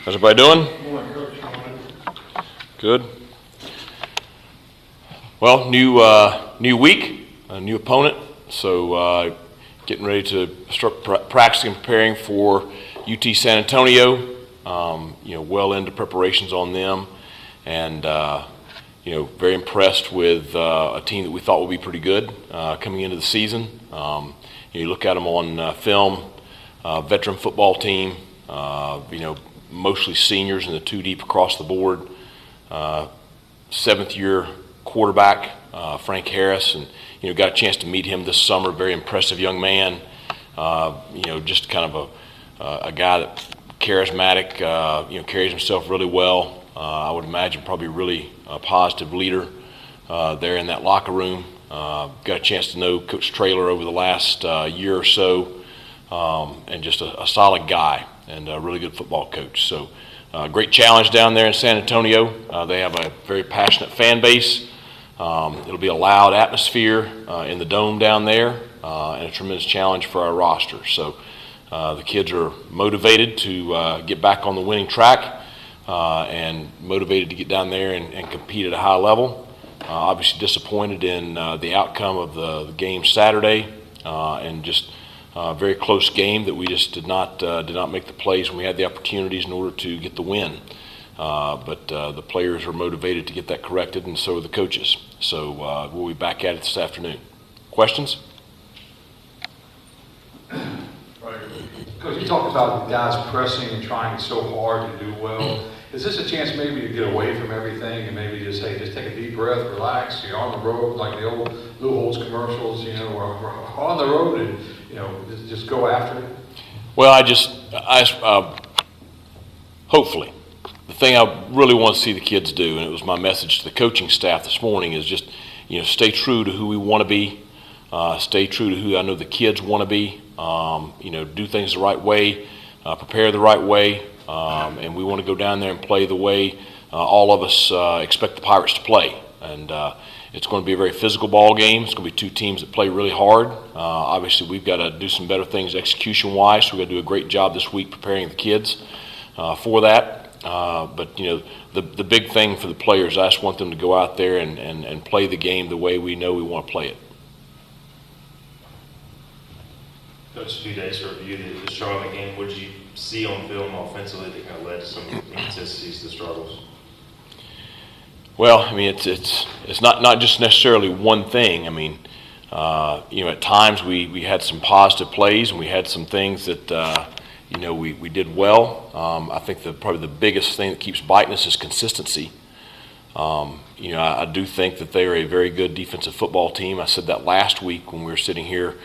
How's everybody doing? Good. Well, new week, a new opponent. So getting ready to start practicing and preparing for UT San Antonio. Well into preparations on them, and very impressed with a team that we thought would be pretty good coming into the season. You look at them on film, veteran football team. Mostly seniors and the two deep across the board. Seventh-year quarterback, Frank Harris, and got a chance to meet him this summer. Very impressive young man. Just kind of a guy that charismatic. Carries himself really well. I would imagine probably really a positive leader there in that locker room. Got a chance to know Coach Traylor over the last year or so, and just a solid guy and a really good football coach. So great challenge down there in San Antonio. They have a very passionate fan base. It'll be a loud atmosphere in the dome down there, and a tremendous challenge for our roster. So the kids are motivated to get back on the winning track and motivated to get down there and compete at a high level. Obviously disappointed in the outcome of the game Saturday, and just a very close game that we just did not make the plays when we had the opportunities in order to get the win. But the players are motivated to get that corrected, and so are the coaches. So we'll be back at it this afternoon. Questions? Coach, you talked about the guys pressing and trying so hard to do well. Is this a chance maybe to get away from everything and maybe just take a deep breath, relax, you're on the road like the old Lou Holtz commercials, we're on the road and, just go after it? Well, hopefully, the thing I really want to see the kids do, and it was my message to the coaching staff this morning, is just, stay true to who we want to be, stay true to who I know the kids want to be, do things the right way, prepare the right way, and we want to go down there and play the way all of us expect the Pirates to play. And it's going to be a very physical ball game. It's going to be two teams that play really hard. Obviously, we've got to do some better things execution-wise, so we've got to do a great job this week preparing the kids for that. But the big thing for the players, I just want them to go out there and play the game the way we know we want to play it. Coach, 2 days to review the Charlotte game. What did you see on film offensively that kind of led to some inconsistencies, the struggles? Well, it's not just necessarily one thing. At times we had some positive plays and we had some things that we did well. I think probably the biggest thing that keeps biting us is consistency. I do think that they are a very good defensive football team. I said that last week when we were sitting here,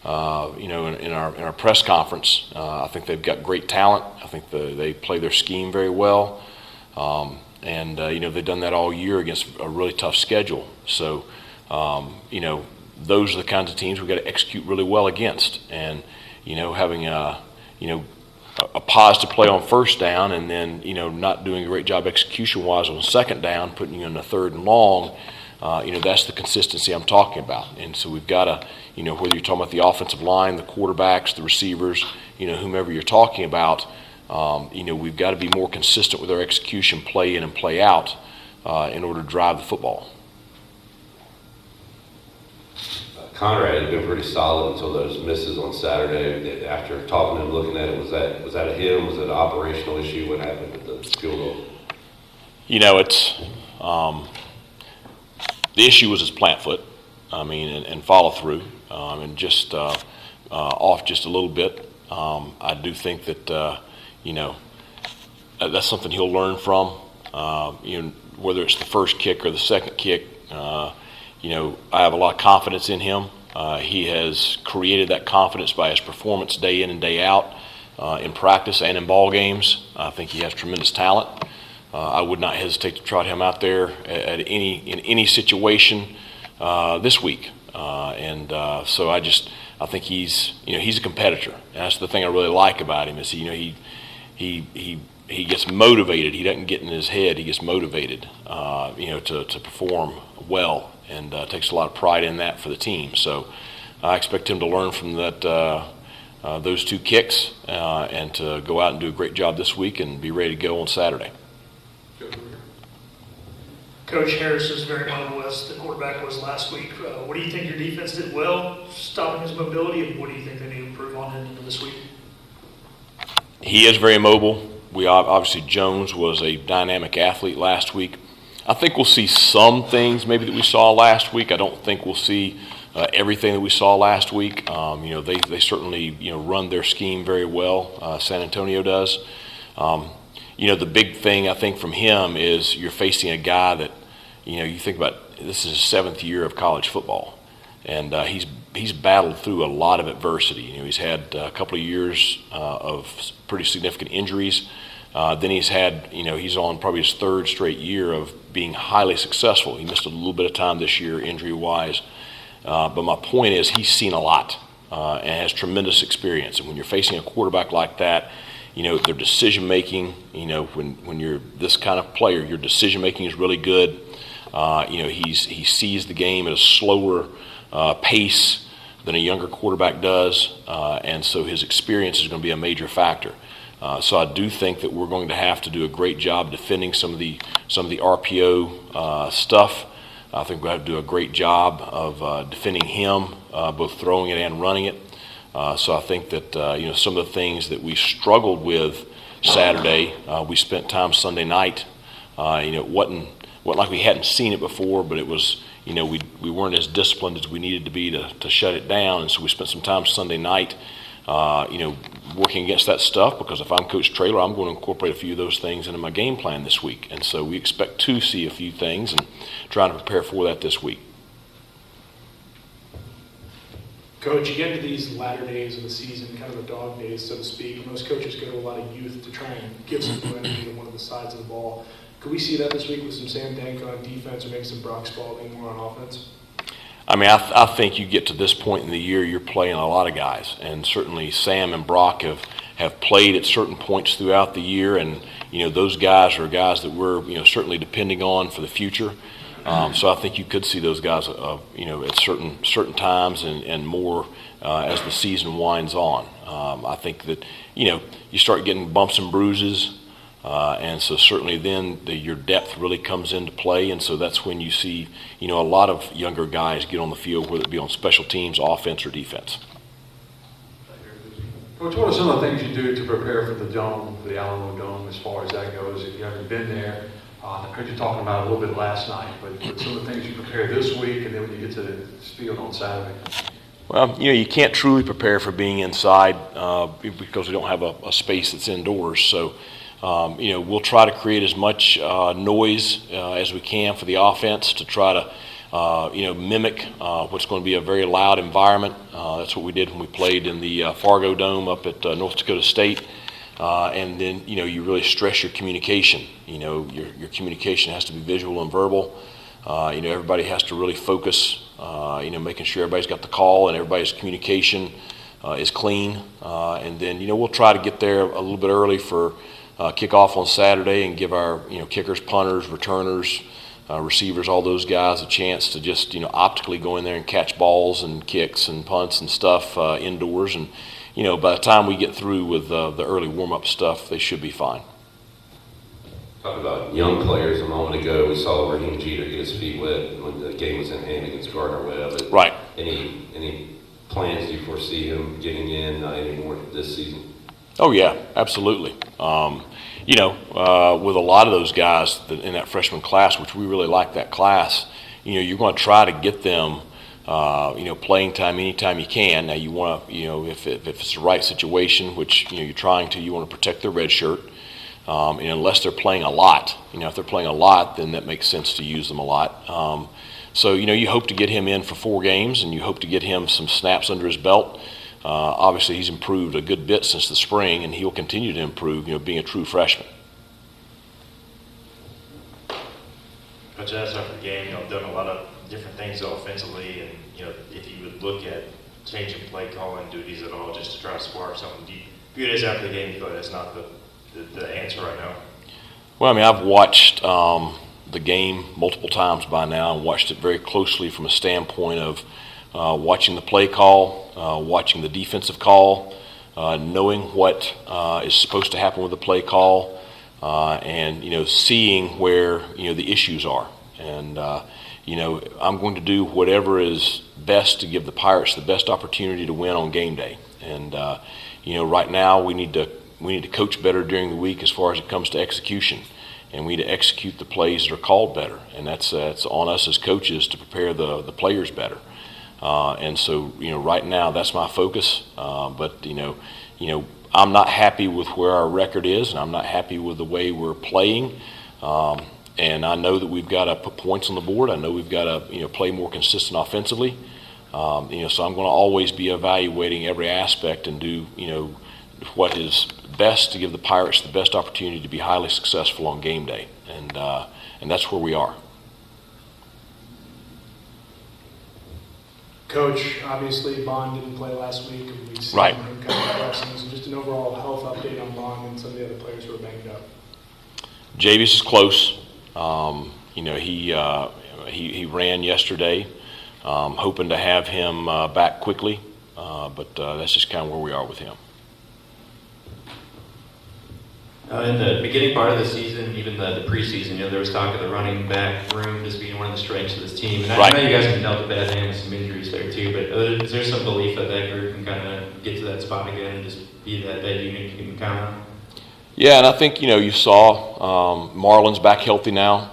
in our press conference. I think they've got great talent. I think they play their scheme very well. And they've done that all year against a really tough schedule. So, those are the kinds of teams we've got to execute really well against. And, having a positive play on first down and then, not doing a great job execution-wise on second down, putting you in a third and long, that's the consistency I'm talking about. And so we've got to, whether you're talking about the offensive line, the quarterbacks, the receivers, whomever you're talking about, we've got to be more consistent with our execution, play in and play out, in order to drive the football. Conrad had been pretty solid until those misses on Saturday. After talking to him, looking at it, was that a him? Was it an operational issue? What happened with the field goal? It's the issue was his plant foot. And follow through, and just off just a little bit. I do think that that's something he'll learn from. Whether it's the first kick or the second kick, I have a lot of confidence in him. He has created that confidence by his performance day in and day out in practice and in ball games. I think he has tremendous talent. I would not hesitate to trot him out there in any situation this week. So I think he's a competitor. And that's the thing I really like about him is he gets motivated. He doesn't get in his head. He gets motivated, to perform well, and takes a lot of pride in that for the team. So I expect him to learn from that those 2 kicks and to go out and do a great job this week and be ready to go on Saturday. Coach Harris is very mobile as the quarterback was last week. What do you think your defense did well stopping his mobility, and what do you think they need to improve on heading into this week? He is very mobile. Obviously Jones was a dynamic athlete last week. I think we'll see some things maybe that we saw last week. I don't think we'll see everything that we saw last week. They certainly run their scheme very well. San Antonio does. The big thing I think from him is you're facing a guy that you think about. This is his 7th year of college football, and he's battled through a lot of adversity. He's had a couple of years of pretty significant injuries. Then he's had, he's on probably his 3rd straight year of being highly successful. He missed a little bit of time this year injury-wise. But my point is he's seen a lot and has tremendous experience. And when you're facing a quarterback like that, their decision-making, when you're this kind of player, your decision-making is really good. He sees the game at a slower pace than a younger quarterback does. And so his experience is going to be a major factor. So I do think that we're going to have to do a great job defending some of the RPO stuff. I think we'll have to do a great job of defending him, both throwing it and running it. So I think that some of the things that we struggled with Saturday, we spent time Sunday night. It wasn't like we hadn't seen it before, but it was we weren't as disciplined as we needed to be to shut it down, and so we spent some time Sunday night. Working against that stuff, because if I'm Coach Traylor, I'm going to incorporate a few of those things into my game plan this week. And so we expect to see a few things and trying to prepare for that this week. Coach, you get into these latter days of the season, kind of the dog days, so to speak. Most coaches go to a lot of youth to try and give some new energy to one of the sides of the ball. Could we see that this week with some Sam Danko on defense or maybe some Brock Spalding more on offense? I think you get to this point in the year, you're playing a lot of guys, and certainly Sam and Brock have played at certain points throughout the year, and those guys are guys that we're certainly depending on for the future. So I think you could see those guys at certain times and more as the season winds on. I think that you start getting bumps and bruises. And so certainly then your depth really comes into play, and so that's when you see a lot of younger guys get on the field, whether it be on special teams, offense, or defense. Coach, what are some of the things you do to prepare for the Dome, for the Alamo Dome, as far as that goes? If you haven't been there, I heard you talking about it a little bit last night, but some of the things you prepare this week and then when you get to the field on Saturday. Well, you can't truly prepare for being inside because we don't have a space that's indoors. So, we'll try to create as much noise as we can for the offense to try to, mimic what's going to be a very loud environment. That's what we did when we played in the Fargo Dome up at North Dakota State. And then, you really stress your communication. Your communication has to be visual and verbal. Everybody has to really focus, making sure everybody's got the call and everybody's communication is clean. And then, we'll try to get there a little bit early for kickoff on Saturday and give our, kickers, punters, returners, receivers, all those guys a chance to just, optically go in there and catch balls and kicks and punts and stuff indoors. And, by the time we get through with the early warm-up stuff, they should be fine. Talking about young players a moment ago, we saw Raheem Jeter get his feet wet when the game was in hand against Gardner-Webb. Right. Any plans do you foresee him getting in anymore this season? Oh, yeah, absolutely. With a lot of those guys in that freshman class, which we really like that class, you're going to try to get them, playing time anytime you can. Now, you want to, if it's the right situation, which, you're trying to, you want to protect their red shirt. And unless they're playing a lot, if they're playing a lot, then that makes sense to use them a lot. So, you hope to get him in for 4 games, and you hope to get him some snaps under his belt. Obviously, he's improved a good bit since the spring, and he'll continue to improve, being a true freshman. Coach, after the game, you've done a lot of different things offensively, and if you would look at changing play calling duties at all, just to try to spark something. Do you view it as after the game? You feel like that's not the answer right now? Well, I've watched the game multiple times by now, and watched it very closely from a standpoint of watching the play call, watching the defensive call, knowing what is supposed to happen with the play call, and seeing where the issues are. And I'm going to do whatever is best to give the Pirates the best opportunity to win on game day. And right now we need to coach better during the week as far as it comes to execution, and we need to execute the plays that are called better. And that's on us as coaches to prepare the players better. And so right now that's my focus. But I'm not happy with where our record is, and I'm not happy with the way we're playing. And I know that we've got to put points on the board. I know we've got to play more consistent offensively. So I'm going to always be evaluating every aspect and do what is best to give the Pirates the best opportunity to be highly successful on game day, and that's where we are. Coach, obviously Bond didn't play last week, and we've seen Right. him kind of pressing. So just an overall health update on Bond and some of the other players who are banged up. Javius is close. He ran yesterday. Hoping to have him back quickly, but that's just kind of where we are with him. In the beginning part of the season, even the preseason, there was talk of the running back room just being one of the strengths of this team. And Right. I know you guys have dealt a bad hand with some injuries there too, but is there some belief that that group can kind of get to that spot again and just be that unit you can count on? Yeah, and I think you saw Marlon's back healthy now.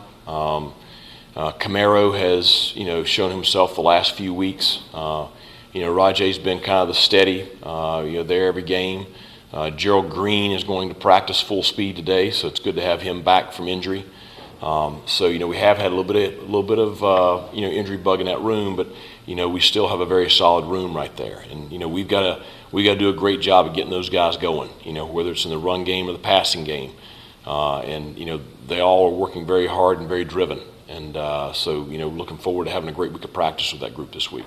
Camaro has shown himself the last few weeks. Rajay's been kind of the steady, there every game. Gerald Green is going to practice full speed today, so it's good to have him back from injury. So we have had a little bit of injury bug in that room, but we still have a very solid room right there, and we've got to do a great job of getting those guys going. Whether it's in the run game or the passing game, and they all are working very hard and very driven, and so looking forward to having a great week of practice with that group this week.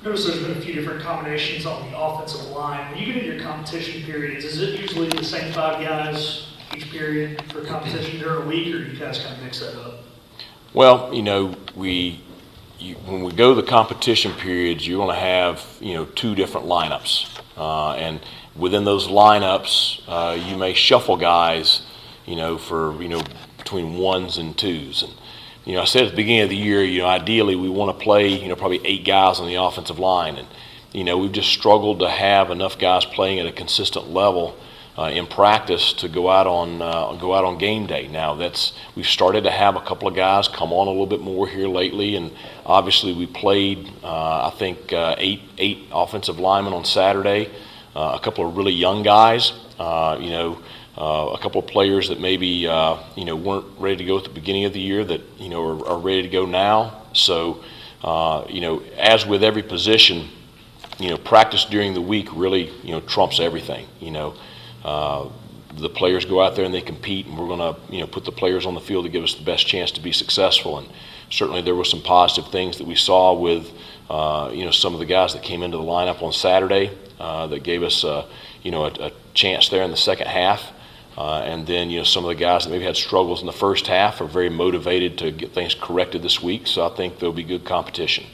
Notice there's been a few different combinations on the offensive line. When you get into your competition periods, is it usually the same 5 guys each period for competition during a week, or do you guys kind of mix that up? Well, when we go to the competition periods, you're going to have 2 different lineups, and within those lineups, you may shuffle guys, for between 1s and 2s, and I said at the beginning of the year, ideally we want to play, probably 8 guys on the offensive line. And, we've just struggled to have enough guys playing at a consistent level in practice to go out on game day. Now we've started to have a couple of guys come on a little bit more here lately, and obviously we played, I think, 8 offensive linemen on Saturday, a couple of really young guys, a couple of players that maybe weren't ready to go at the beginning of the year that are ready to go now. So as with every position, practice during the week really trumps everything. The players go out there and they compete, and we're going to put the players on the field to give us the best chance to be successful. And certainly there were some positive things that we saw with some of the guys that came into the lineup on Saturday that gave us a chance there in the second half. And then, some of the guys that maybe had struggles in the first half are very motivated to get things corrected this week. So I think there'll be good competition.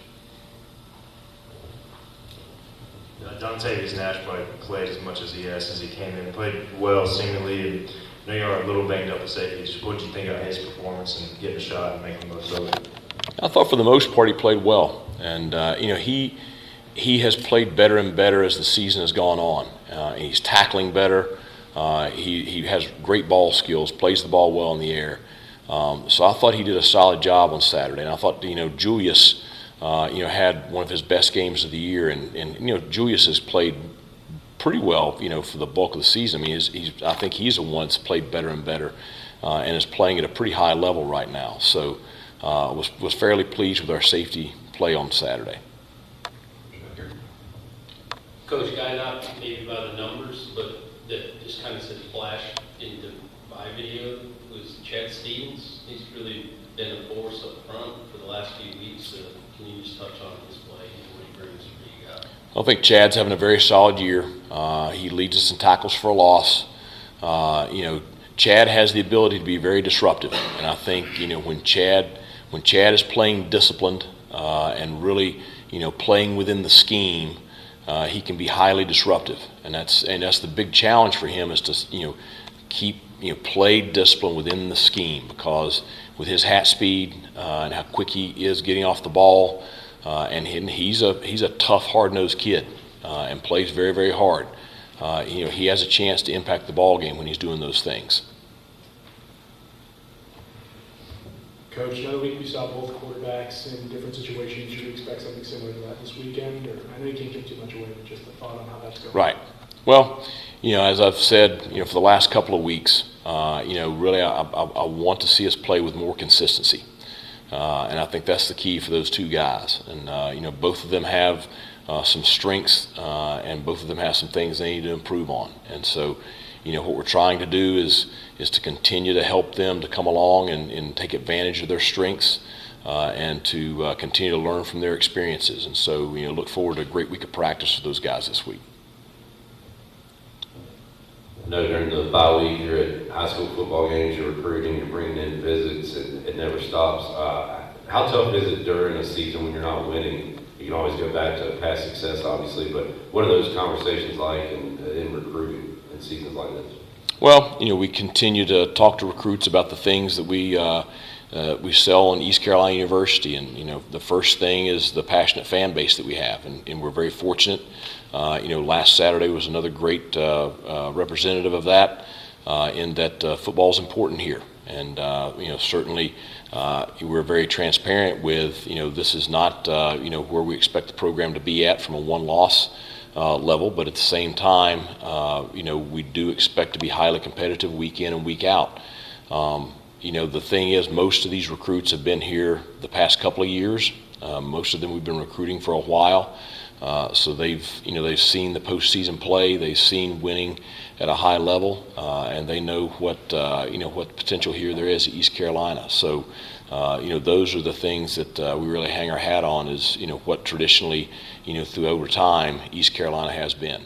Dontavius Nash probably played as much as he has since he came in. Played well, seemingly, and I know you are a little banged up at safety. Just what did you think of his performance and getting a shot and making the most of it? I thought for the most part he played well. And, he has played better and better as the season has gone on. He's tackling better. He has great ball skills, plays the ball well in the air. So I thought he did a solid job on Saturday. And I thought, Julius, had one of his best games of the year. And Julius has played pretty well, for the bulk of the season. I mean, I think he's the one that's played better and better and is playing at a pretty high level right now. So was fairly pleased with our safety play on Saturday. Coach, guy not maybe by the numbers, but that just kind of said flash into my video was Chad Stevens. He's really been a force up front for the last few weeks. Can you just touch on his play and what he brings for you guys? I think Chad's having a very solid year. He leads us in tackles for a loss. Chad has the ability to be very disruptive, and I think when Chad is playing disciplined and really playing within the scheme, he can be highly disruptive, and that's the big challenge for him, is to keep play discipline within the scheme, because with his hat speed and how quick he is getting off the ball, and he's a tough, hard-nosed kid and plays very, very hard. He has a chance to impact the ball game when he's doing those things. Coach, another week we saw both quarterbacks in different situations. Should we expect something similar to that this weekend? Or I know you can't give too much away, but just a thought on how that's going. Right. Well, as I've said, for the last couple of weeks, really I want to see us play with more consistency. And I think that's the key for those two guys. And, both of them have some strengths, and both of them have some things they need to improve on. And so, what we're trying to do is to continue to help them to come along and take advantage of their strengths, and to continue to learn from their experiences. And so, look forward to a great week of practice for those guys this week. I know during the bye week, you're at high school football games, you're recruiting, you're bringing in visits, and it never stops. How tough is it during a season when you're not winning? You can always go back to past success, obviously, but what are those conversations like in recruiting in seasons like this? Well, we continue to talk to recruits about the things that we sell in East Carolina University, and the first thing is the passionate fan base that we have, and we're very fortunate. Last Saturday was another great representative of that, in that football is important here, and certainly we're very transparent with this is not where we expect the program to be at from a one-loss level, but at the same time, we do expect to be highly competitive week in and week out. The thing is, most of these recruits have been here the past couple of years. Most of them we've been recruiting for a while, so they've seen the postseason play, they've seen winning at a high level, and they know what potential here there is at East Carolina. So, those are the things that we really hang our hat on, is what traditionally, through over time, East Carolina has been.